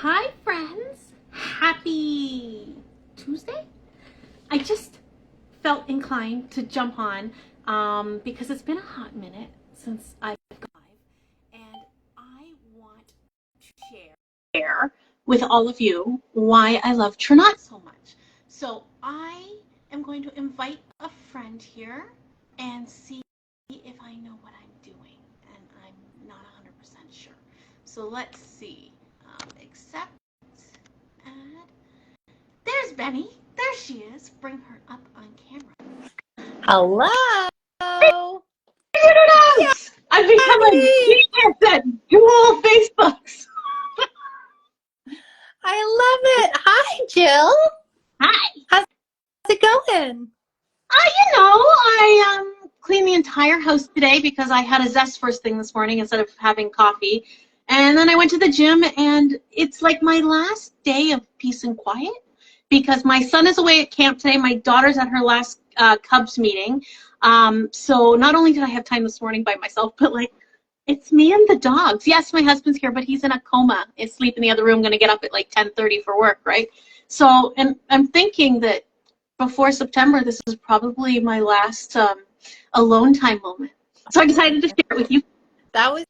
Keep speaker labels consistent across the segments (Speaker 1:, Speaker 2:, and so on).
Speaker 1: Hi friends, happy Tuesday. I just felt inclined to jump on because it's been a hot minute since I've gone live, and I want to share with all of you why I love Trinot so much. So I am going to invite a friend here and see if I know what I'm doing, and I'm not 100% sure. So let's see. Accept, add. There's Benny. There she is. Bring her up on camera.
Speaker 2: Hello.
Speaker 1: Yes! I've become a genius at dual Facebooks.
Speaker 2: I love it. Hi, Jill.
Speaker 1: Hi.
Speaker 2: How's it going?
Speaker 1: I cleaned the entire house today because I had a zest first thing this morning instead of having coffee. And then I went to the gym, and it's like my last day of peace and quiet because my son is away at camp today. My daughter's at her last Cubs meeting. So not only did I have time this morning by myself, but like it's me and the dogs. Yes, my husband's here, but he's in a coma. He's asleep in the other room, going to get up at like 10:30 for work, right? So, and I'm thinking that before September, this is probably my last alone time moment. So I decided to share it with you.
Speaker 2: That was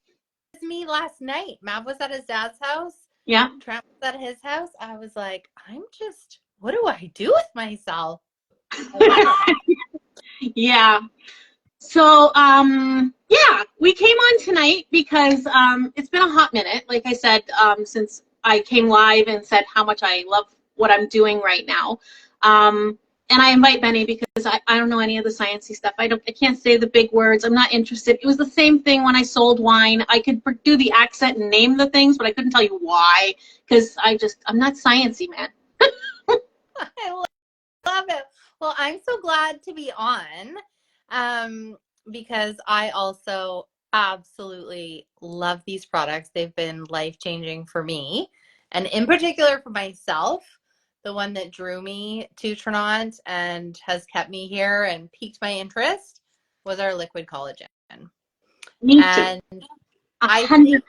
Speaker 2: me last night. Matt was at his dad's house.
Speaker 1: Yeah.
Speaker 2: Trent was at his house. I was like, what do I do with myself?
Speaker 1: Yeah. So, yeah, we came on tonight because it's been a hot minute, like I said, since I came live and said how much I love what I'm doing right now. And I invite Benny because I don't know any of the sciencey stuff. I can't say the big words. I'm not interested. It was the same thing when I sold wine. I could do the accent and name the things, but I couldn't tell you why because I'm not sciencey, man.
Speaker 2: I love it. Well, I'm so glad to be on because I also absolutely love these products. They've been life-changing for me, and in particular for myself. The one that drew me to Trinot and has kept me here and piqued my interest was our liquid collagen.
Speaker 1: Me too.
Speaker 2: And
Speaker 1: 100%.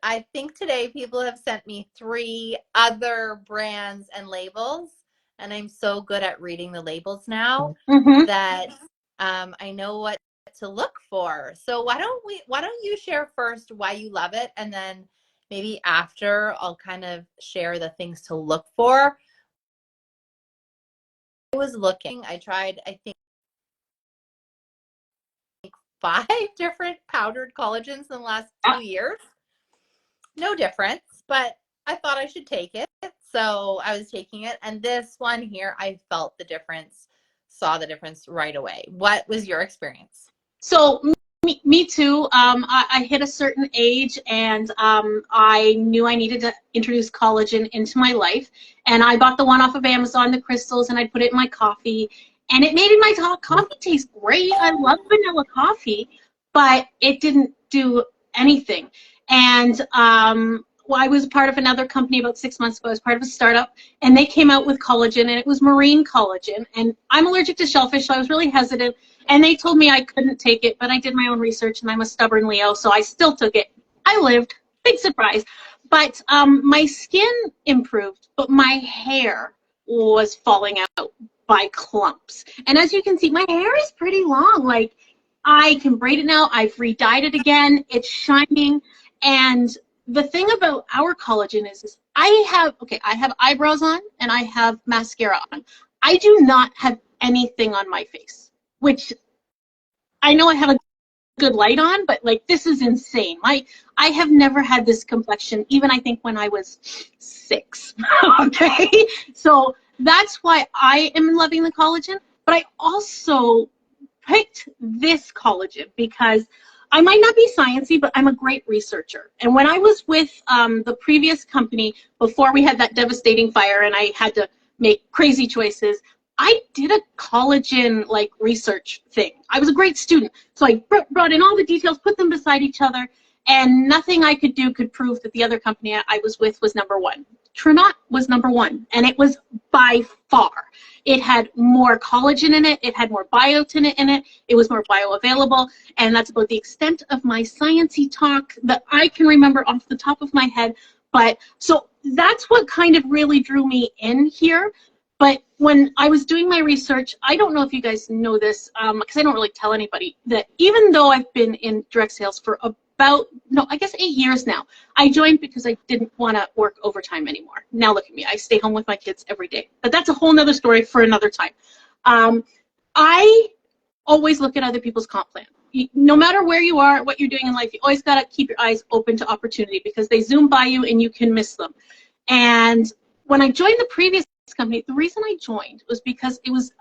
Speaker 2: I think today people have sent me 3 other brands and labels, and I'm so good at reading the labels now that I know what to look for. So why don't you share first why you love it, and then maybe after I'll kind of share the things to look for. I tried, I think 5 different powdered collagens in the last 2 years. No difference, but I thought I should take it. So I was taking it. And this one here, I felt the difference, saw the difference right away. What was your experience?
Speaker 1: So me too. I hit a certain age, and I knew I needed to introduce collagen into my life. And I bought the one off of Amazon, the crystals, and I put it in my coffee. And it made my coffee taste great. I love vanilla coffee, but it didn't do anything. And I was part of another company about 6 months ago. I was part of a startup, and they came out with collagen, and it was marine collagen. And I'm allergic to shellfish, so I was really hesitant. And they told me I couldn't take it, but I did my own research, and I'm a stubborn Leo, so I still took it. I lived. Big surprise. But my skin improved, but my hair was falling out by clumps. And as you can see, my hair is pretty long. Like, I can braid it now. I've re-dyed it again. It's shining. And the thing about our collagen is I have eyebrows on and I have mascara on. I do not have anything on my face, which I know I have a good light on, but like this is insane. I have never had this complexion, even I think when I was 6. Okay, so that's why I am loving the collagen. But I also picked this collagen because I might not be sciencey, but I'm a great researcher. And when I was with the previous company, before we had that devastating fire and I had to make crazy choices, I did a collagen like research thing. I was a great student. So I brought in all the details, put them beside each other, and nothing I could do could prove that the other company I was with was number 1. Trinot was number 1, and it was by far. It had more collagen in it. It had more biotin in it. It was more bioavailable, and that's about the extent of my sciencey talk that I can remember off the top of my head. But so that's what kind of really drew me in here. But when I was doing my research, I don't know if you guys know this, because I don't really tell anybody, that even though I've been in direct sales for about, no, I guess 8 years now, I joined because I didn't want to work overtime anymore. Now look at me, I stay home with my kids every day. But that's a whole nother story for another time. I always look at other people's comp plan. No matter where you are, what you're doing in life, you always got to keep your eyes open to opportunity, because they zoom by you and you can miss them. And when I joined the previous company, the reason I joined was because it was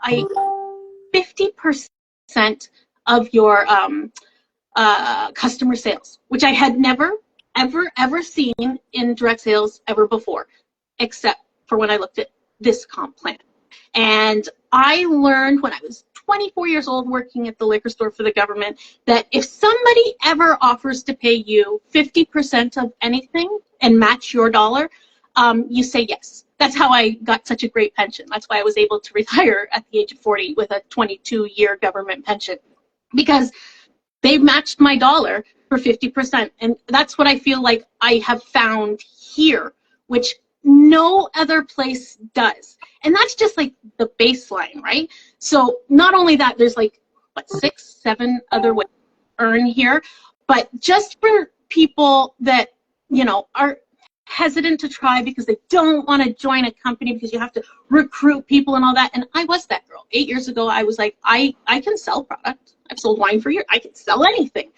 Speaker 1: 50% of your customer sales, which I had never, ever seen in direct sales ever before, except for when I looked at this comp plan. And I learned when I was 24 years old working at the liquor store for the government that if somebody ever offers to pay you 50% of anything and match your dollar, you say yes. That's how I got such a great pension. That's why I was able to retire at the age of 40 with a 22-year government pension, because they matched my dollar for 50%. And that's what I feel like I have found here, which no other place does. And that's just like the baseline, right? So not only that, there's like, what, 6, 7 other ways to earn here. But just for people that, you know, are hesitant to try because they don't want to join a company because you have to recruit people and all that. And I was that girl. 8 years ago, I was like, I can sell product. I've sold wine for years. I can sell anything.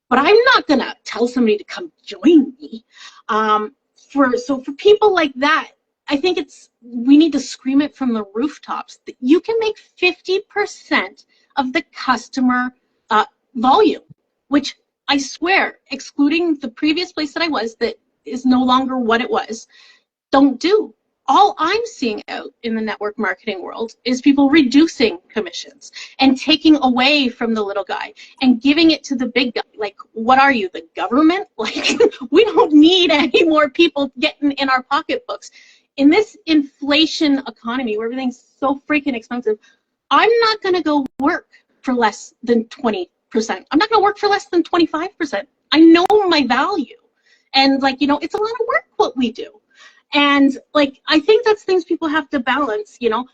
Speaker 1: But I'm not going to tell somebody to come join me. So for people like that, I think we need to scream it from the rooftops that you can make 50% of the customer volume, which I swear, excluding the previous place that I was that is no longer what it was, don't do. All I'm seeing out in the network marketing world is people reducing commissions and taking away from the little guy and giving it to the big guy. Like, what are you, the government? Like, we don't need any more people getting in our pocketbooks. In this inflation economy where everything's so freaking expensive, I'm not going to go work for less than 20%. I'm not going to work for less than 25%. I know my value. And, like, you know, it's a lot of work what we do. And, like, I think that's things people have to balance, you know.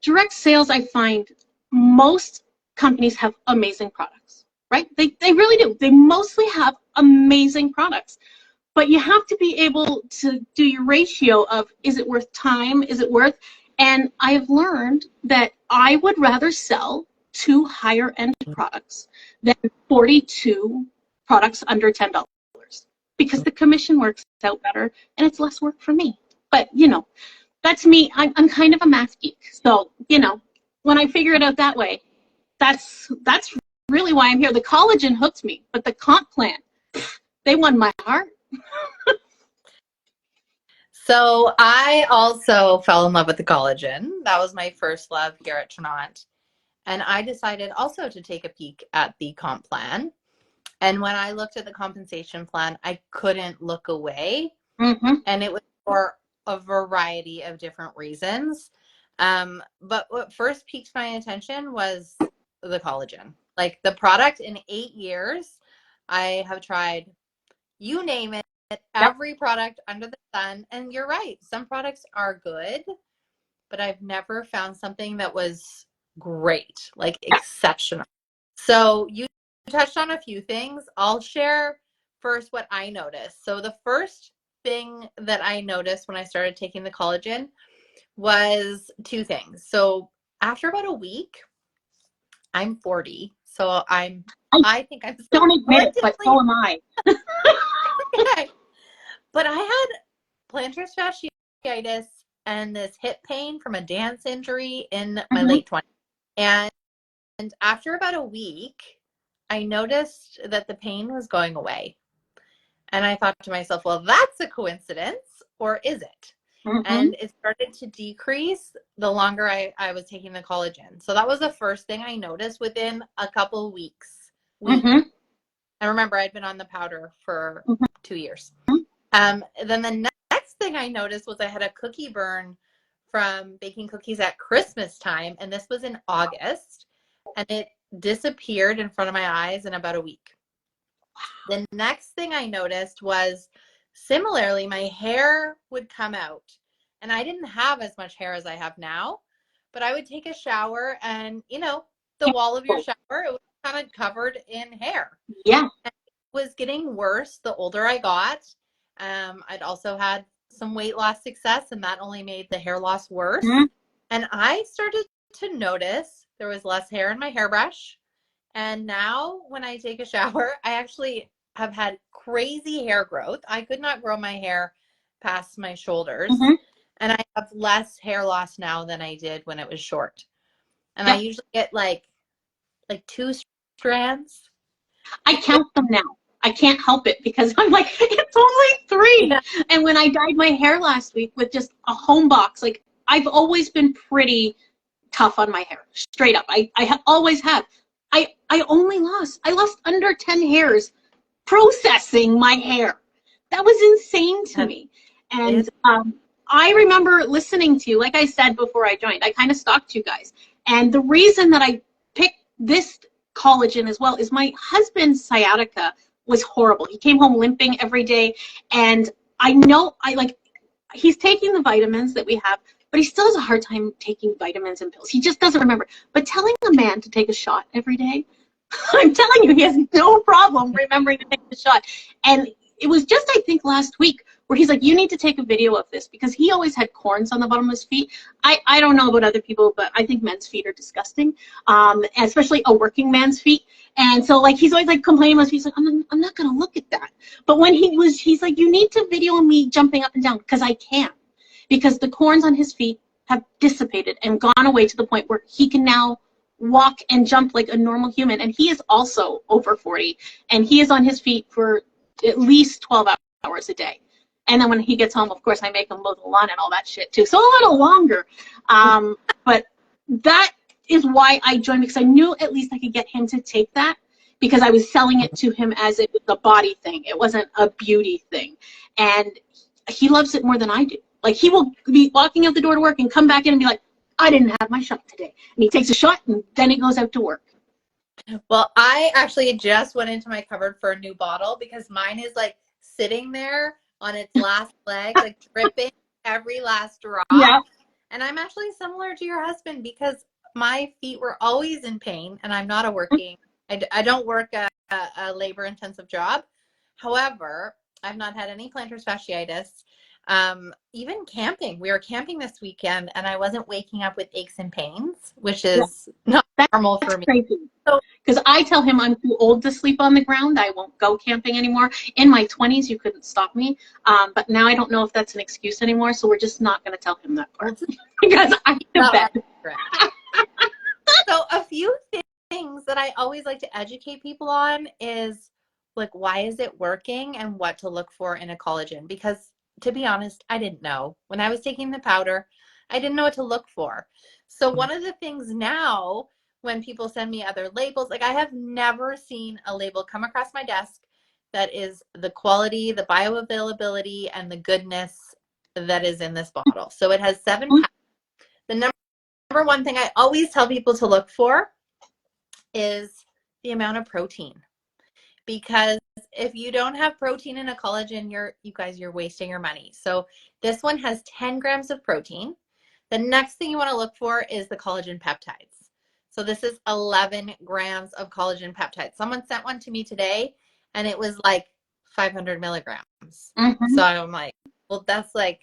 Speaker 1: Direct sales, I find most companies have amazing products, right? They really do. They mostly have amazing products. But you have to be able to do your ratio of, is it worth time? Is it worth? And I've learned that I would rather sell 2 higher end products than 42 products under $10. Because the commission works out better and it's less work for me. But, you know, that's me. I'm kind of a math geek. So, you know, when I figure it out that way, that's really why I'm here. The collagen hooked me, but the comp plan, they won my heart.
Speaker 2: So I also fell in love with the collagen. That was my first love here at Trinont. And I decided also to take a peek at the comp plan. And when I looked at the compensation plan, I couldn't look away.
Speaker 1: Mm-hmm.
Speaker 2: And it was for a variety of different reasons. But what first piqued my attention was the collagen. Like, the product, in 8 years, I have tried, you name it, every product under the sun. And you're right, some products are good, but I've never found something that was great, like exceptional. So you touched on a few things. I'll share first what I noticed. So the first thing that I noticed when I started taking the collagen was 2 things. So after about a week, I'm 40. So I think I'm still
Speaker 1: don't admit it, but so am I.
Speaker 2: Okay. But I had plantar fasciitis and this hip pain from a dance injury in my late 20s. And after about a week, I noticed that the pain was going away. And I thought to myself, well, that's a coincidence, or is it? And it started to decrease the longer I was taking the collagen. So that was the first thing I noticed within a couple weeks. And remember, I'd been on the powder for 2 years. Then the next thing I noticed was I had a cookie burn from baking cookies at Christmas time. And this was in August. And it disappeared in front of my eyes in about a week. The next thing I noticed was Similarly, my hair would come out, and I didn't have as much hair as I have now, but I would take a shower and, you know, the wall of your shower, it was kind of covered in hair.
Speaker 1: Yeah.
Speaker 2: And it was getting worse the older I got. I'd also had some weight loss success, and that only made the hair loss worse.
Speaker 1: Mm-hmm.
Speaker 2: And I started to notice there was less hair in my hairbrush. And now when I take a shower, I actually have had crazy hair growth. I could not grow my hair past my shoulders.
Speaker 1: Mm-hmm.
Speaker 2: And I have less hair loss now than I did when it was short. And I
Speaker 1: Yeah.
Speaker 2: usually get like 2 strands.
Speaker 1: I count them now. I can't help it because I'm like, it's only 3.
Speaker 2: Yeah.
Speaker 1: And when I dyed my hair last week with just a home box, like I've always been pretty tough on my hair, straight up. I always have. I lost under 10 hairs processing my hair. That was insane to me. And I remember listening to you, like I said before I joined, I kind of stalked you guys. And the reason that I picked this collagen as well is my husband's sciatica was horrible. He came home limping every day. And I know he's taking the vitamins that we have, but he still has a hard time taking vitamins and pills. He just doesn't remember. But telling a man to take a shot every day, I'm telling you, he has no problem remembering to take the shot. And it was just, I think, last week where he's like, you need to take a video of this, because he always had corns on the bottom of his feet. I don't know about other people, but I think men's feet are disgusting, especially a working man's feet. And so, like, he's always like complaining about his feet. He's like, I'm not going to look at that. But when he's like, you need to video me jumping up and down, because I can't. Because the corns on his feet have dissipated and gone away to the point where he can now walk and jump like a normal human. And he is also over 40, and he is on his feet for at least 12 hours a day. And then when he gets home, of course, I make him mow the lawn and all that shit too. So a little longer. But that is why I joined, because I knew at least I could get him to take that, because I was selling it to him as it was a body thing. It wasn't a beauty thing. And he loves it more than I do. Like, he will be walking out the door to work and come back in and be like, I didn't have my shot today. And he takes a shot and then he goes out to work.
Speaker 2: Well, I actually just went into my cupboard for a new bottle, because mine is like sitting there on its last leg, like dripping every last drop.
Speaker 1: Yeah.
Speaker 2: And I'm actually similar to your husband, because my feet were always in pain, and I'm not I don't work a labor intensive job. However, I've not had any plantar fasciitis. Even camping, we were camping this weekend, and I wasn't waking up with aches and pains, which is not normal for me.
Speaker 1: Crazy.
Speaker 2: So,
Speaker 1: because I tell him I'm too old to sleep on the ground. I won't go camping anymore. In my 20s, you couldn't stop me. But now I don't know if that's an excuse anymore, so we're just not going to tell him that part. Because I need a bed.
Speaker 2: So a few things that I always like to educate people on is, like, why is it working and what to look for in a collagen? Because, to be honest, I didn't know. When I was taking the powder, I didn't know what to look for. So one of the things now, when people send me other labels, like, I have never seen a label come across my desk that is the quality, the bioavailability, and the goodness that is in this bottle. So it has 7 pounds. The number one thing I always tell people to look for is the amount of protein. Because if you don't have protein in a collagen, you're wasting your money. So this one has 10 grams of protein. The next thing you want to look for is the collagen peptides. So this is 11 grams of collagen peptides. Someone sent one to me today, and it was like 500 milligrams. So I'm like, well, that's like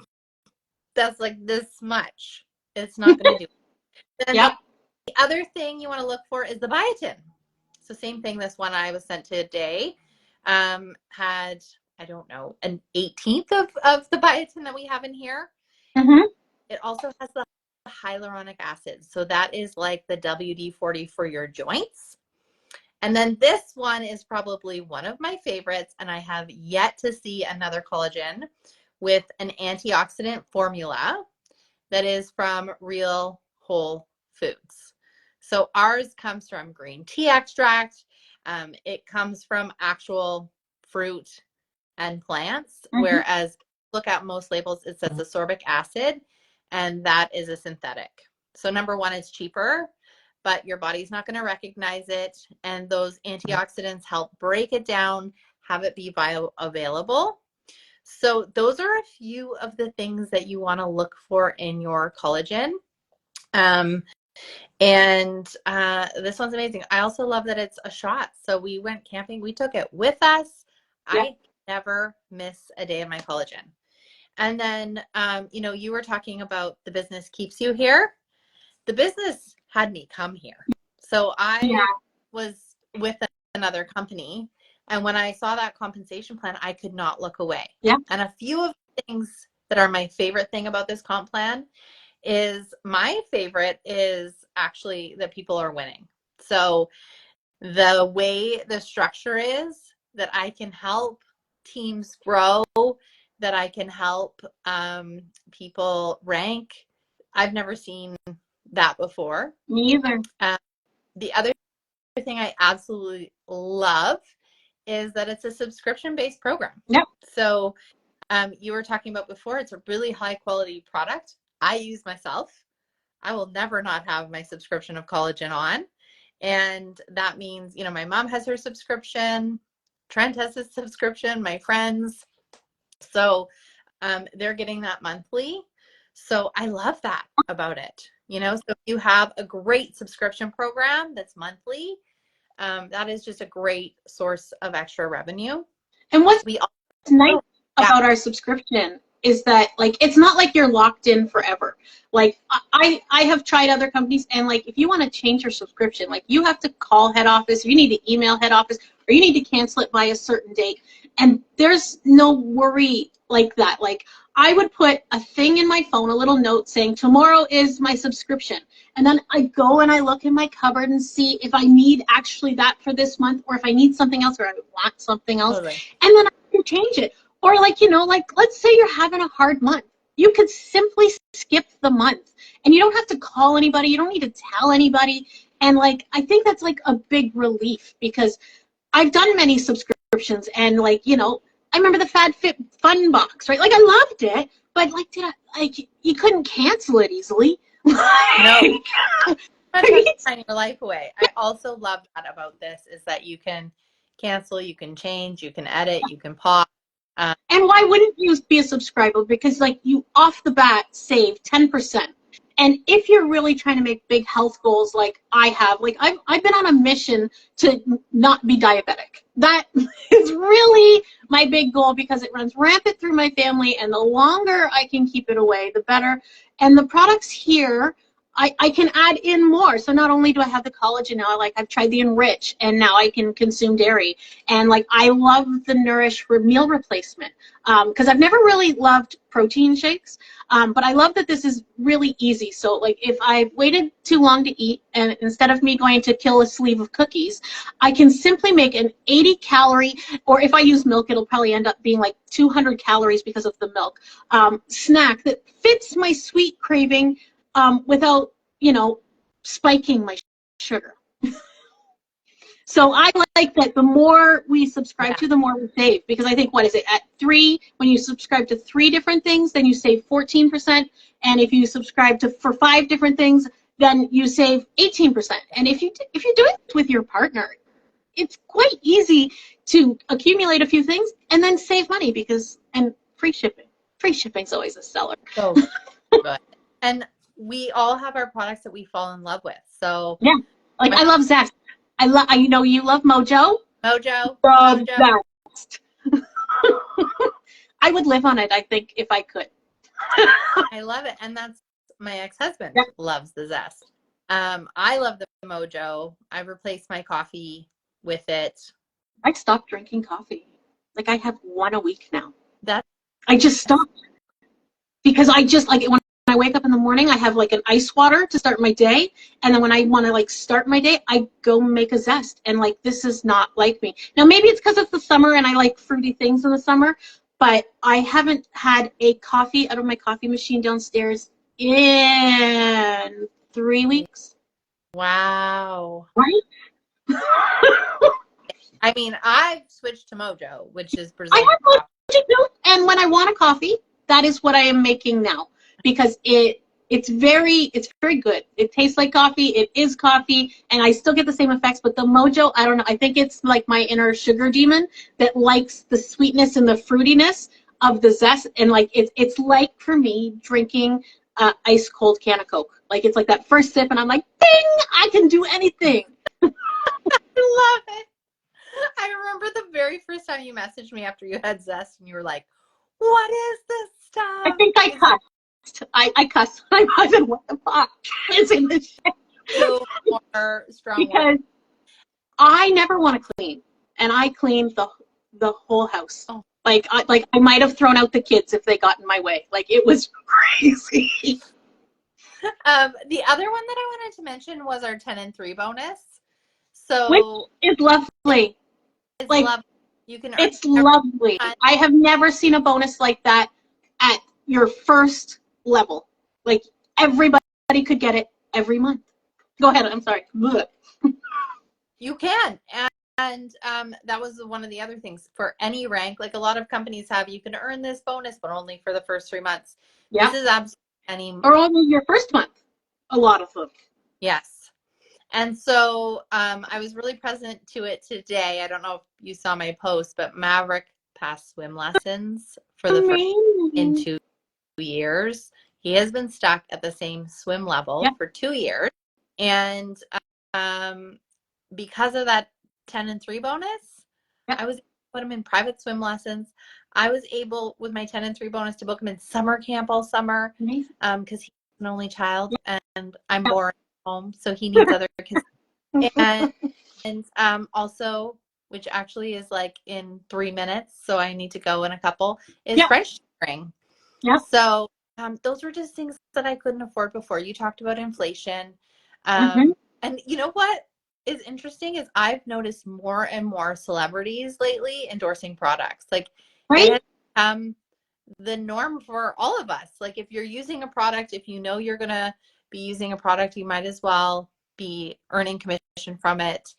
Speaker 2: this much. It's not going to do it. Then the other thing you want to look for is the biotin. So same thing, this one I was sent today had, I don't know, an 18th of the biotin that we have in here. It also has the hyaluronic acid. So that is like the WD-40 for your joints. And then this one is probably one of my favorites, and I have yet to see another collagen with an antioxidant formula that is from Real Whole Foods. So ours comes from green tea extract. It comes from actual fruit and plants, whereas look at most labels, it says ascorbic acid, and that is a synthetic. So number one, it's cheaper, but your body's not going to recognize it. And those antioxidants help break it down, have it be bioavailable. So those are a few of the things that you want to look for in your collagen. And this one's amazing. I also love that it's a shot. So we went camping. We took it with us.
Speaker 1: Yeah.
Speaker 2: I never miss a day of my collagen. And then, you were talking about the business keeps you here. The business had me come here. So I was with another company. And when I saw that compensation plan, I could not look away.
Speaker 1: Yeah.
Speaker 2: And a few of the things that are my favorite thing about this comp plan is my favorite is actually that people are winning. So the way the structure is that I can help teams grow, that I can help people rank. I've never seen that before.
Speaker 1: Me either.
Speaker 2: The other thing I absolutely love is that it's a subscription-based program.
Speaker 1: Yep.
Speaker 2: So you were talking about before, it's a really high quality product. I use myself. I will never not have my subscription of collagen on. And that means, my mom has her subscription, Trent has his subscription, my friends. So they're getting that monthly. So I love that about it. So if you have a great subscription program that's monthly, that is just a great source of extra revenue.
Speaker 1: And what's nice about our subscription is that, like, it's not like you're locked in forever. Like, I have tried other companies, and like, if you want to change your subscription, like, you have to call head office, or you need to email head office, or you need to cancel it by a certain date. And there's no worry like that. Like, I would put a thing in my phone, a little note saying, tomorrow is my subscription. And then I go and I look in my cupboard and see if I need actually that for this month, or if I need something else, or I want something else.
Speaker 2: Totally.
Speaker 1: And then I can change it. Or like, let's say you're having a hard month. You could simply skip the month, and you don't have to call anybody. You don't need to tell anybody. And like, I think that's like a big relief, because I've done many subscriptions, and like, I remember the Fun box, right? Like, I loved it, but like, you couldn't cancel it easily.
Speaker 2: No. Sign your life away. I also love that about this is that you can cancel, you can change, you can edit, you can pause.
Speaker 1: And why wouldn't you be a subscriber? Because like, you off the bat save 10%. And if you're really trying to make big health goals like I have, like I've been on a mission to not be diabetic. That is really my big goal, because it runs rampant through my family, and the longer I can keep it away, the better. And the products here, I can add in more. So not only do I have the collagen now, like I've tried the Enrich, and now I can consume dairy. And like, I love the Nourish for meal replacement, because I've never really loved protein shakes, but I love that this is really easy. So like, if I've waited too long to eat, and instead of me going to kill a sleeve of cookies, I can simply make an 80 calorie, or if I use milk, it'll probably end up being like 200 calories because of the milk, snack that fits my sweet craving, without, spiking my sugar. So I like that the more we subscribe to, the more we save, because I think, what is it, at 3, when you subscribe to 3 different things, then you save 14%. And if you subscribe for 5 different things, then you save 18%. And if you do it with your partner, it's quite easy to accumulate a few things and then save money, and free shipping. Free shipping's always a seller.
Speaker 2: So good. And we all have our products that we fall in love with. So
Speaker 1: yeah, like I love Zest. I know you love Mojo.
Speaker 2: Mojo.
Speaker 1: Zest. I would live on it, I think, if I could.
Speaker 2: I love it, and that's my ex-husband loves the Zest. I love the Mojo. I've replaced my coffee with it.
Speaker 1: I stopped drinking coffee. Like, I have 1 a week now. I just stopped, because I just like it when I wake up in the morning, I have like an ice water to start my day, and then when I want to like start my day, I go make a Zest. And like, this is not like me. Now maybe it's because it's the summer and I like fruity things in the summer, but I haven't had a coffee out of my coffee machine downstairs in 3 weeks.
Speaker 2: Wow.
Speaker 1: Right?
Speaker 2: I mean, I've switched to Mojo, which is Brazil.
Speaker 1: I have Mojo too, and when I want a coffee, that is what I am making now, because it's very good. It tastes like coffee. It is coffee, and I still get the same effects. But the Mojo, I don't know. I think it's like my inner sugar demon that likes the sweetness and the fruitiness. of the zest, and like it's like for me drinking ice cold can of Coke. Like it's like that first sip, and I'm like, ding! I can do anything.
Speaker 2: I love it. I remember the very first time you messaged me after you had Zest, and you were like, "What is this stuff?"
Speaker 1: I think I cussed. I cussed. I wasn't. What the fuck is in this shit?
Speaker 2: So more strong
Speaker 1: Because
Speaker 2: words.
Speaker 1: I never want to clean, and I cleaned the whole house.
Speaker 2: Oh.
Speaker 1: Like I might have thrown out the kids if they got in my way. Like it was crazy.
Speaker 2: The other one that I wanted to mention was our 10 and 3 bonus.
Speaker 1: Which
Speaker 2: So
Speaker 1: is lovely.
Speaker 2: it's
Speaker 1: Like
Speaker 2: lovely. You can earn
Speaker 1: it's lovely. I have never seen a bonus like that at your first level. Like everybody could get it every month. Go ahead. I'm sorry.
Speaker 2: You can. And that was one of the other things for any rank. Like a lot of companies have, you can earn this bonus, but only for the first 3 months.
Speaker 1: Yeah.
Speaker 2: This is absolutely any.
Speaker 1: Or only your first month. A lot of them.
Speaker 2: Yes. And so I was really present to it today. I don't know if you saw my post, but Maverick passed swim lessons for the first in 2 years. He has been stuck at the same swim level for 2 years. And because of that 10 and 3 bonus, I was able to put him in private swim lessons. I was able, with my 10 and 3 bonus, to book him in summer camp all summer because he's an only child and I'm bored at home, so he needs other kids. And also, which actually is like in 3 minutes, so I need to go in a couple, is French tutoring. So those were just things that I couldn't afford before. You talked about inflation. And you know what is interesting is I've noticed more and more celebrities lately endorsing products. Like it has become the norm for all of us. Like if you're using a product, if you know you're going to be using a product, you might as well be earning commission from it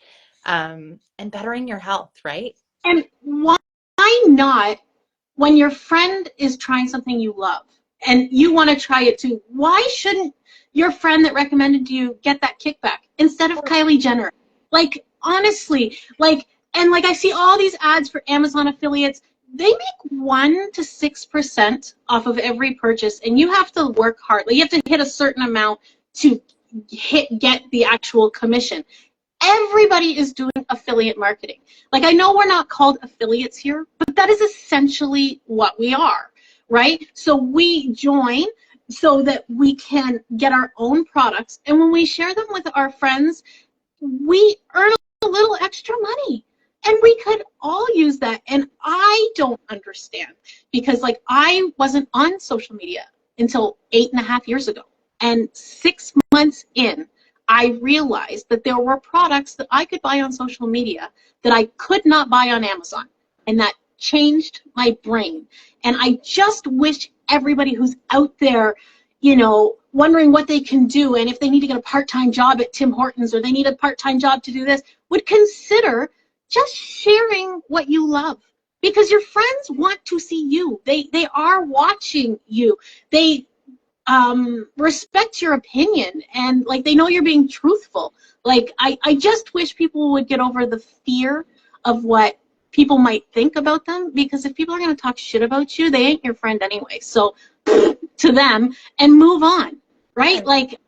Speaker 2: and bettering your health, right?
Speaker 1: And why not when your friend is trying something you love and you want to try it too? Why shouldn't your friend that recommended you get that kickback instead of Kylie Jenner? Like, honestly, like, and like I see all these ads for Amazon affiliates. They make 1% to 6% off of every purchase, and you have to work hard. Like, you have to hit a certain amount to get the actual commission. Everybody is doing affiliate marketing. Like, I know we're not called affiliates here, but that is essentially what we are, right? So we join so that we can get our own products, and when we share them with our friends, we earn a little extra money. And we could all use that. And I don't understand because, like, I wasn't on social media until 8.5 years ago. And 6 months in, I realized that there were products that I could buy on social media that I could not buy on Amazon. And that changed my brain. And I just wish everybody who's out there, you know, wondering what they can do and if they need to get a part-time job at Tim Hortons or they need a part-time job to do this, would consider just sharing what you love, because your friends want to see you. They are watching you. They respect your opinion, and like they know you're being truthful. Like I just wish people would get over the fear of what people might think about them, because if people are going to talk shit about you, they ain't your friend anyway. So to them, and move on, right? Like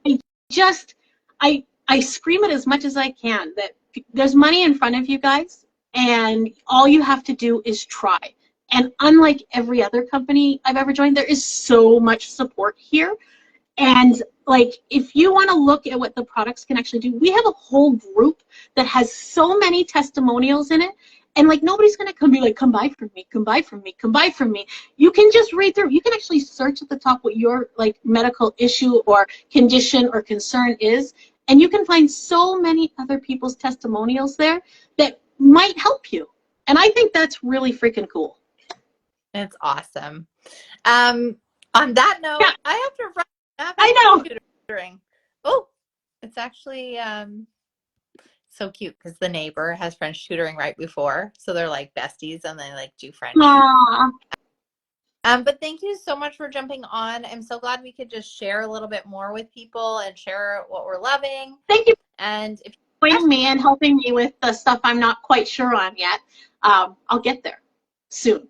Speaker 1: I scream it as much as I can that there's money in front of you guys, and all you have to do is try. And unlike every other company I've ever joined, there is so much support here. And like, if you want to look at what the products can actually do, we have a whole group that has so many testimonials in it. And like, nobody's going to come be like, come buy from me, come buy from me, come buy from me. You can just read through. You can actually search at the top what your like medical issue or condition or concern is. And you can find so many other people's testimonials there that might help you. And I think that's really freaking cool.
Speaker 2: It's awesome. On that note, I have to run.
Speaker 1: I know.
Speaker 2: Tutoring. Oh, it's actually so cute because the neighbor has French tutoring right before, so they're like besties and they like do French.
Speaker 1: Aww.
Speaker 2: But thank you so much for jumping on. I'm so glad we could just share a little bit more with people and share what we're loving.
Speaker 1: Thank you.
Speaker 2: And if
Speaker 1: you joining me and helping me with the stuff I'm not quite sure on yet, I'll get there soon.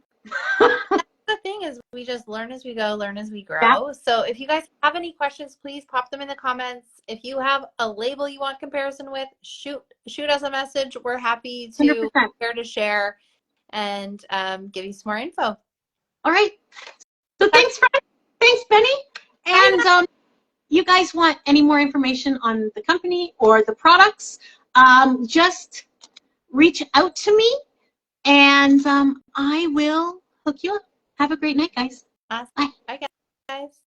Speaker 2: So the thing is we just learn as we go, learn as we grow.
Speaker 1: Yeah.
Speaker 2: So if you guys have any questions, please pop them in the comments. If you have a label you want comparison with, shoot us a message. We're happy to
Speaker 1: 100%.
Speaker 2: share and give you some more info.
Speaker 1: All right. So thanks, Fred. Thanks, Benny. And you guys want any more information on the company or the products, just reach out to me, and I will hook you up. Have a great night, guys.
Speaker 2: Awesome.
Speaker 1: Bye.
Speaker 2: Bye, guys.